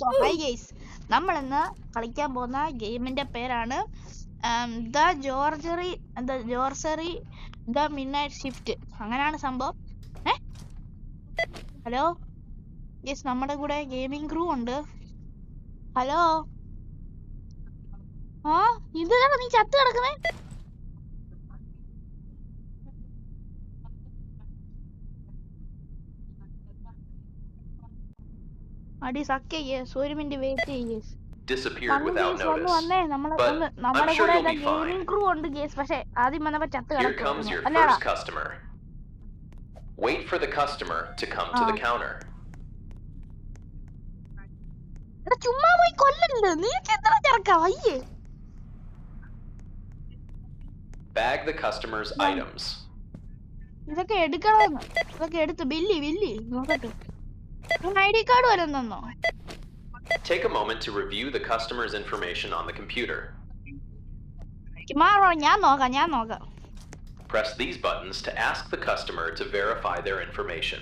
So high guys, നമ്മൾ ഇന്ന് കളിക്കാൻ പോകുന്ന ഗെയിമിന്റെ പേരാണ് ജോർസറി ദ മിഡ്നൈറ്റ് ഷിഫ്റ്റ്. അങ്ങനെയാണ് സംഭവം. ഹലോ ഗൈസ്, നമ്മുടെ കൂടെ ഗെയിമിംഗ് ക്രൂ ഉണ്ട്. ഹലോ, ആ ഇതാണ് നീ ചത്ത് കിടക്കുന്നേ. അടി സക്ക് യെസ്, ഒരു മിനിറ്റ് വെയിറ്റ് ചെയ്യ്. Disappeared without notice. But I'm sure you'll be fine. Here comes your first customer. Wait for the customer to come to the counter. Bag the customer's items. Take a moment to review the customer's information on the computer. Press these buttons to ask the customer to verify their information.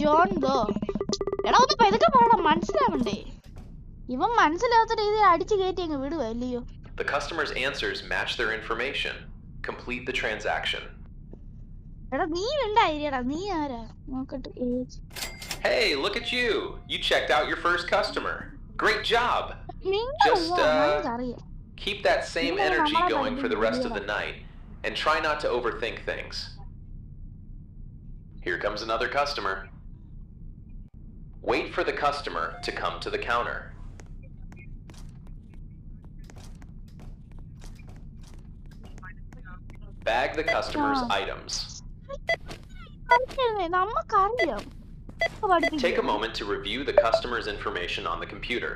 John Doe. The customer's answers match their information. Complete the transaction. Hey, look at you! You checked out your first customer. Great job! Just keep that same energy going for the rest of the night and try not to overthink things. Here comes another customer. Wait for the customer to come to the counter. Bag the customer's items. Take a moment to review the customer's information on the computer.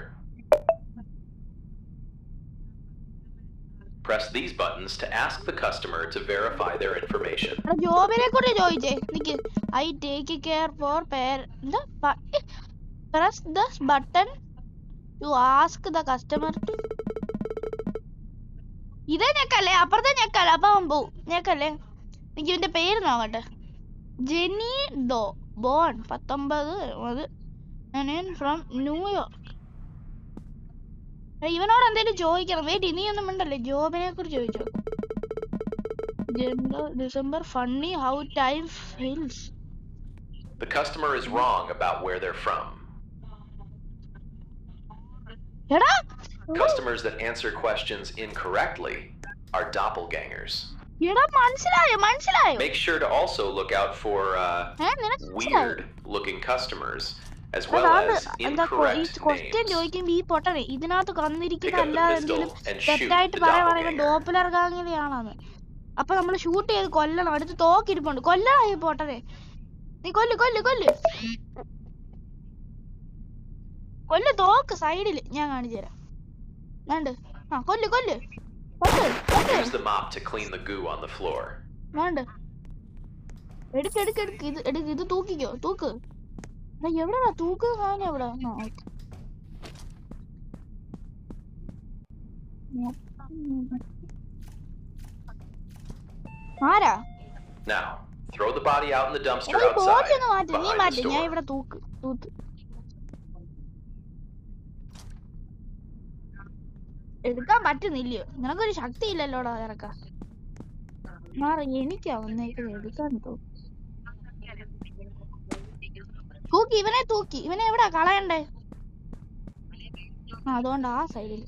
Press these buttons to ask the customer to verify their information. I take care for press this button to ask the customer to. ഇതേ ഞെക്കല്ലേ, അപ്പുറത്തെ ഞെക്കല്ലേ, അപ്പൊ ഞെക്കല്ലേ. എനിക്ക് ഇവന്റെ പേര് നോക്കട്ടെ. ജെനി ഡോ bone 19 from New York. ഇവനോട് എന്തേലും ചോദിക്കണം. വെയിറ്റ്, നീ ഒന്നും ഉണ്ടല്ലേ, ജോബിനെ കുറിച്ച് ചോദിച്ചോ. December funny how time feels. The customer is wrong about where they're from. എടാ, Customers that answer questions incorrectly are doppelgangers. Make sure to also look out for weird looking customers as well as incorrect names. Pick up the pistol and shoot the doppelganger. അപ്പൊ നമ്മള് shoot ചെയ്ത് കൊല്ലണം. അടുത്ത് തോക്കിരിപ്പുണ്ട്, കൊല്ലണ പോട്ടനെ. നീ കൊല്ല് തോക്ക് സൈഡില് ഞാൻ കാണിച്ചു തരാം. Use the mop to clean the goo on the floor. ഇത് തൂക്കിക്കോ, തൂക്ക്. എവിടെയാ തൂക്ക്? എവിടെ? ആരാ? Now, throw the body out in the dumpster outside. നീ മാറ്റി, ഞാൻ ഇവിടെ തൂത്ത്. എടുക്കാൻ പറ്റുന്നില്ലയോ? നിനക്കൊരു ശക്തി ഇല്ലല്ലോടാ ഇറക്കാൻ. എനിക്കാ വന്നേക്കുന്നത് എടുക്കാൻ തൂക്കി. ഇവനെ എവിടാ കളയണ്ടേ? അതുകൊണ്ട് ആ സൈഡിൽ.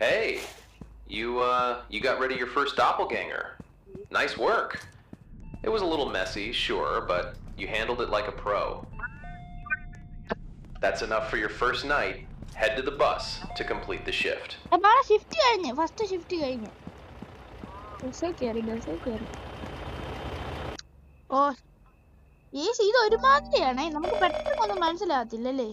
Hey, you got rid of your first doppelganger. Nice work. It was a little messy, sure, but you handled it like a pro. That's enough for your first night. Head to the bus to complete the shift. First shift കഴിഞ്ഞു. ഓ is, ഇത് ഒരുമാതിരിയാണേ, നമുക്ക് പെട്ടെന്നൊന്നും മനസ്സിലാകത്തില്ലല്ലേ.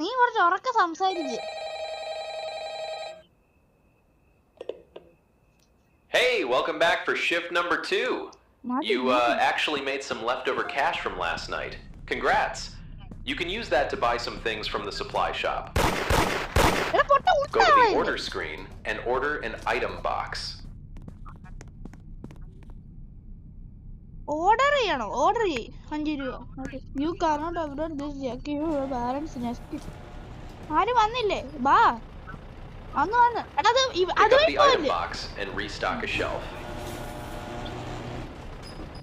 നീ കുറച്ച് ഉറക്ക സംസാരിച്ച്. Hey, welcome back for shift number 2. You actually made some leftover cash from last night. Congrats. You can use that to buy some things from the supply shop. Go to the order screen and order an item box. Order ചെയ്യണോ? Order ചെയ്യ്. 5 രൂപ. You cannot order this jacket. Your balance next. ആരും വന്നില്ലേ? ബാ. വന്നു. എടാ അത് the item box and restock a shelf.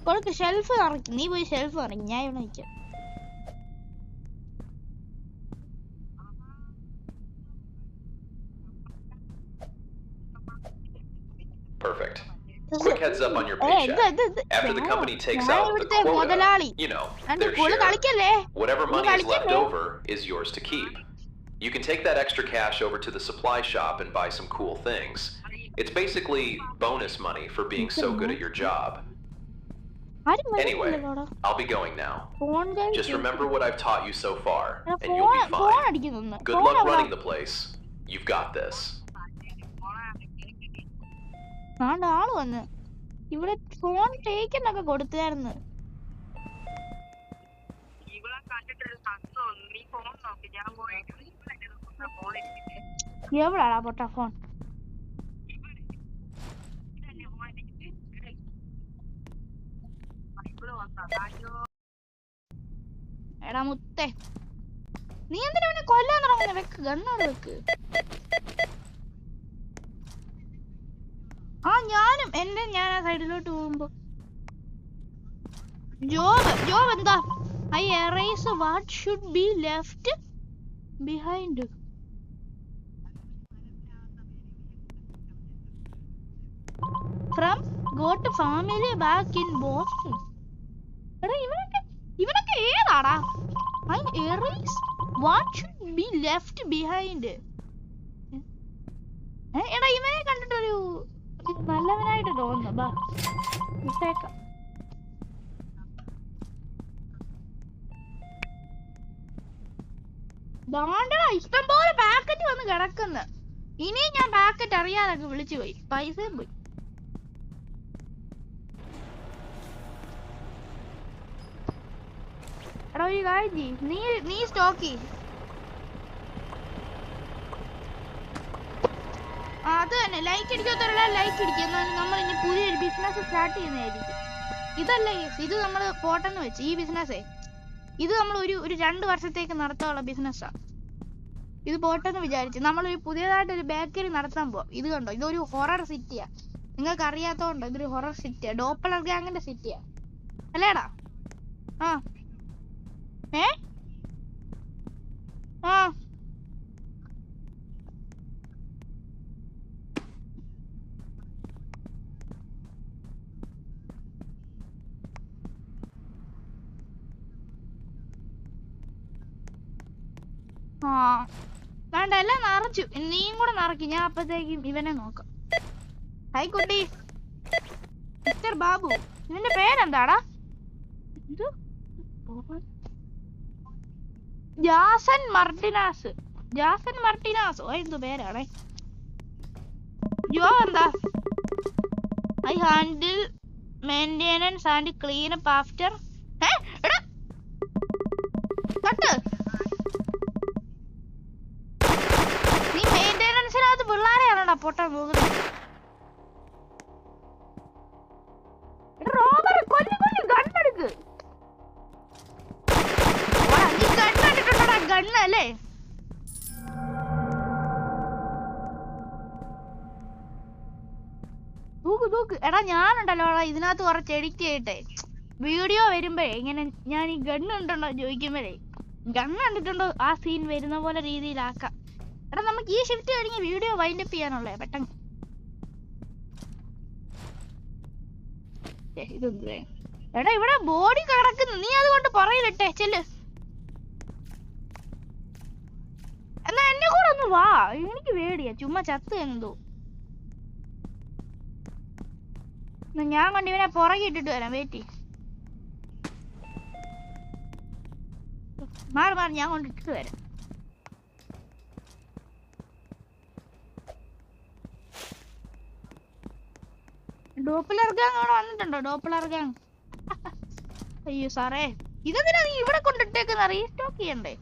കൊടുക്ക് ഷെൽഫ് നിറയ്ക്ക്. നീ പോയി ഷെൽഫ് നിറയ്ക്ക്. ഞാൻ ഇവിടെ നിൽക്കാം. Perfect. Quick heads up on your paycheck. After the company takes out the quota, you know, their share, whatever money is left over is yours to keep. You can take that extra cash over to the supply shop and buy some cool things. It's basically bonus money for being so good at your job. Anyway, I'll be going now. Just remember what I've taught you so far, and you'll be fine. Good luck running the place. You've got this. ആള് വന്ന് ഇവിടെ phone ടേക്കെന്നൊക്കെ കൊടുത്തായിരുന്നു. എവിടാടാ പൊട്ട phone? എടാ മുത്തേ, നീ എന്തിനാ അവനെ കൊല്ലാൻ തുടങ്ങുന്ന? വെക്ക് ഗണ്ണോട് വെക്ക്. ഞാനും ഞാൻ ആ സൈഡിലോട്ട് പോകുമ്പോ ജോബ് എന്താ? I erase what should be left behind. From got family back in Boston. എടാ ഇവനൊക്കെ ഏതാടാ? I erase what should be left behind. എടാ ഇവനെ കണ്ടിട്ടൊരു നല്ലവനായിട്ട് തോന്നുന്നു. ബാ വിട്ടേക്കാം. ദാണ്ടടാ ഇഷ്ടംപോലെ പാക്കറ്റ് വന്ന് കിടക്കുന്നു. ഇനിയും ഞാൻ പാക്കറ്റ് അറിയാതൊക്കെ വിളിച്ചു പോയി. പൈസയും പോയി. എടാ ഒരു കാര്യം ചെയ്യ്. നീ സ്റ്റോക്ക് ചെയ്യ്. അത് തന്നെ ലൈക്ക് അടിക്കാത്തവരല്ല ലൈക്ക് അടിക്കുക. എന്നാലും നമ്മൾ ഇനി പുതിയൊരു ബിസിനസ് സ്റ്റാർട്ട് ചെയ്യുന്നതായിരിക്കും. ഇതല്ലേ ഇത് നമ്മൾ പോട്ടെന്ന് വെച്ച് ഈ ബിസിനസ്സേ ഇത് നമ്മൾ ഒരു 2 വർഷത്തേക്ക് നടത്താനുള്ള ബിസിനസ്സാ. ഇത് പോട്ടെന്ന് വിചാരിച്ച് നമ്മളൊരു പുതിയതായിട്ടൊരു ബേക്കറി നടത്താൻ പോവാം. ഇത് കണ്ടോ, ഇതൊരു ഹൊറർ സിറ്റിയാ. നിങ്ങൾക്ക് അറിയാത്തോണ്ടോ ഇതൊരു ഹൊറർ സിറ്റിയാ. ഡോപ്പലർ ഗ്യാങ്ങിന്റെ സിറ്റിയാ അല്ലേടാ? ആ വേണ്ട എല്ലാം നിറച്ചു. നീയും കൂടെ നിറയ്ക്കും. ഞാൻ അപ്പത്തേക്കും ഇവനെ നോക്കാം. ഹായ് കുട്ടി. മിസ്റ്റർ ബാബു. നിന്റെ പേരെന്താടാ? ജാസൻ മർട്ടിനാസോ എന്തു പേരാണേ? ജോ എന്താ? I handle maintenance and clean up after. എടാ കട്ട്. നീ മെയിൻ്റെനൻസിനകത്ത് പിള്ളേരെയാണോടാ പൊട്ടാൻ പോകുന്നത്? റോബർ കൊല്ലു ഗണ്ണെടുക്ക്. നീ ഗണ്ണെടുക്കണ്ടോടാ? ഗണ്ണല്ലേ? തൂക്ക്. എടാ ഞാനുണ്ടല്ലോ ഇതിനകത്ത് കുറച്ച് എഡിറ്റ് ചെയ്തിട്ടെ വീഡിയോ വരുമ്പോഴേ ഇങ്ങനെ ഞാൻ ഈ ഗണ്ണ് ഉണ്ടോ ചോദിക്കുമ്പോഴേ ഗണ്ണ് കണ്ടിട്ടുണ്ടോ ആ സീൻ വരുന്ന പോലെ രീതിയിലാക്കാം. എടാ നമുക്ക് ഈ ഷിഫ്റ്റ് കഴിഞ്ഞ് വീഡിയോ വൈൻഡപ്പ് ചെയ്യാനുള്ളേ പെട്ടെന്ന്. ഇതെന്തേ എടാ ഇവിടെ ബോഡി കിടക്കുന്നു. നീ അതുകൊണ്ട് പുറയിലിട്ടെ ചെല്ല്. എന്നാ എന്നെ കൂടെ ഒന്ന് വാ. എനിക്ക് പേടിയാ ചുമ്മാ ചത്ത് എന്തോ. ഞാൻ കൊണ്ട് ഇവനെ പുറകെ ഇട്ടിട്ട് വരാം. വെയിറ്റ് മാറി ഞാൻ കൊണ്ടിട്ടിട്ട് വരാം. ഡോപ്പലർ ഗാങ് അവിടെ വന്നിട്ടുണ്ടോ? ഡോപ്പലർ ഗാങ്. അയ്യോ സാറേ ഇതെന്തിനാ നീ ഇവിടെ കൊണ്ടിട്ടേക്കുന്ന? റീസ്റ്റോക്ക് ചെയ്യണ്ടേ?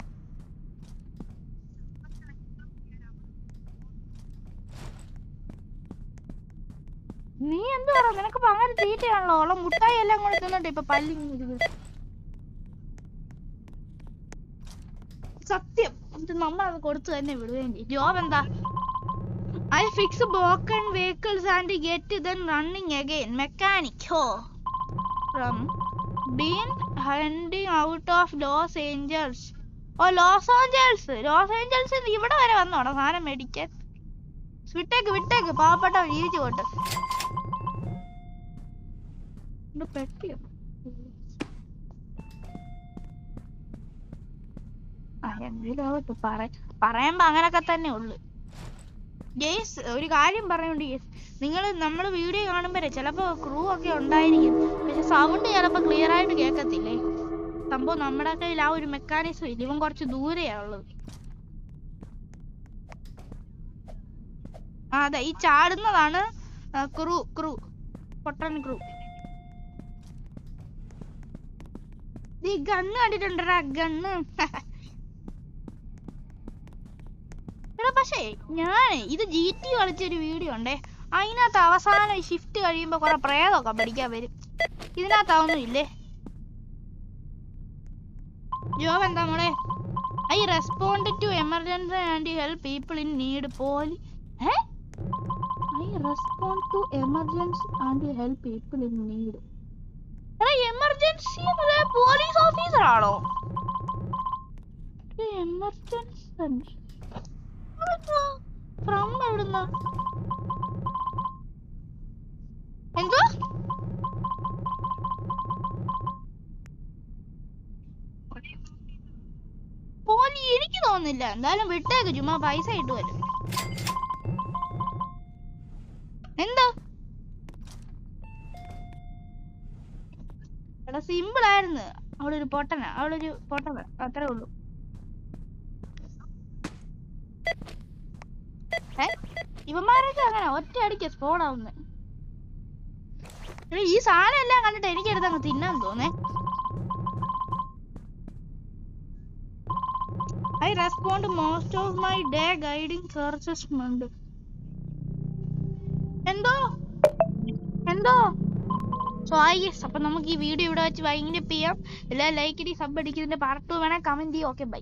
നീ എന്ത് പറ? നിനക്ക് ഭയങ്കര തീറ്റയാണല്ലോ. ഓളം മുട്ടായി എല്ലാം കൂടെ തിന്നിട്ട് ഇപ്പൊ പല്ലി സത്യം. നമ്മളത് കൊടുത്തു തന്നെ വിടുകയും ചെയ്യും. ജോബ് എന്താ? I fix broken vehicles and get them running again. Mechanic. Oh. From been hunting out of Los Angeles. Oh, Los Angeles. Los Angeles ഇവിടെ വരെ വന്നോടാ സാധനം മേടിക്കാൻ. വിട്ടേക്ക് പാവപ്പെട്ട ജീവിച്ചു പോട്ടെ. പെട്ടിയോ? എന്തിനാവട്ടെ, പറയുമ്പോ അങ്ങനൊക്കെ തന്നെ ഉള്ളു. ഗേസ് ഒരു കാര്യം പറയുന്നുണ്ട് ഗേസ്, നമ്മൾ വീഡിയോ കാണുമ്പോഴേ ചിലപ്പോ ക്രൂ ഒക്കെ ഉണ്ടായിരിക്കും, പക്ഷെ സൗണ്ട് ചിലപ്പോ ക്ലിയർ ആയിട്ട് കേൾക്കത്തില്ലേ. സംഭവം നമ്മുടെ കയ്യിൽ ആ ഒരു മെക്കാനിസം ഇല്ല, ഇവൻ കുറച്ച് ദൂരെയാ ഉള്ളത്. അതെ, ഈ ചാടുന്നതാണ് ക്രൂ, പൊട്ടൻ ക്രൂ. ഈ ഗണ്ണ് കണ്ടിട്ടുണ്ടോ? ഗണ്ണ്. പക്ഷേ ഞാൻ ഇത് GT കളിച്ചൊരു വീഡിയോ ഉണ്ടേ, അതിനകത്ത് അവസാനം ഷിഫ്റ്റ് കഴിയുമ്പോ കുറെ പ്രേതമൊക്കെ പഠിക്കാൻ വരും. ഇതിനകത്താവൊന്നും ഇല്ലേ? ജോബ് എന്താ മോളെ? I respond to emergency and help people in need. I respond to emergency and help people in need. Emergency police officer ആണോ? എമർജൻസി ഫ്രം എവിടുന്ന? എന്തോ പോലീ എനിക്ക് തോന്നുന്നില്ല. എന്തായാലും വിട്ടേക്ക്, ചുമ്മാ പൈസ കിട്ടുമല്ലോ. എന്താ എടാ, സിമ്പിൾ ആയിരുന്നു. അവളൊരു പൊട്ടനാ അത്രേ ഉള്ളൂ. ഇവന്മാരൊക്കെ അങ്ങനെ ഒറ്റ അടിക്ക് സ്പോൺ ആവുന്നെ. ഈ സാധനം എല്ലാം കണ്ടിട്ട് എനിക്കെടുത്ത് അങ്ങ് തിന്നാൻ തോന്നേ. I respond most of my day guiding searches ഉണ്ട്. എന്തോ സോ അപ്പൊ നമുക്ക് ഈ വീഡിയോ ഇവിടെ വെച്ച് വൈൻഡപ്പ് ചെയ്യാം. എല്ലാവരും ലൈക്ക് അടി, സബ് അടിക്കുന്നതിന്റെ പാർട്ട് 2 വേണേ കമന്റ് ചെയ്യും. Okay bye.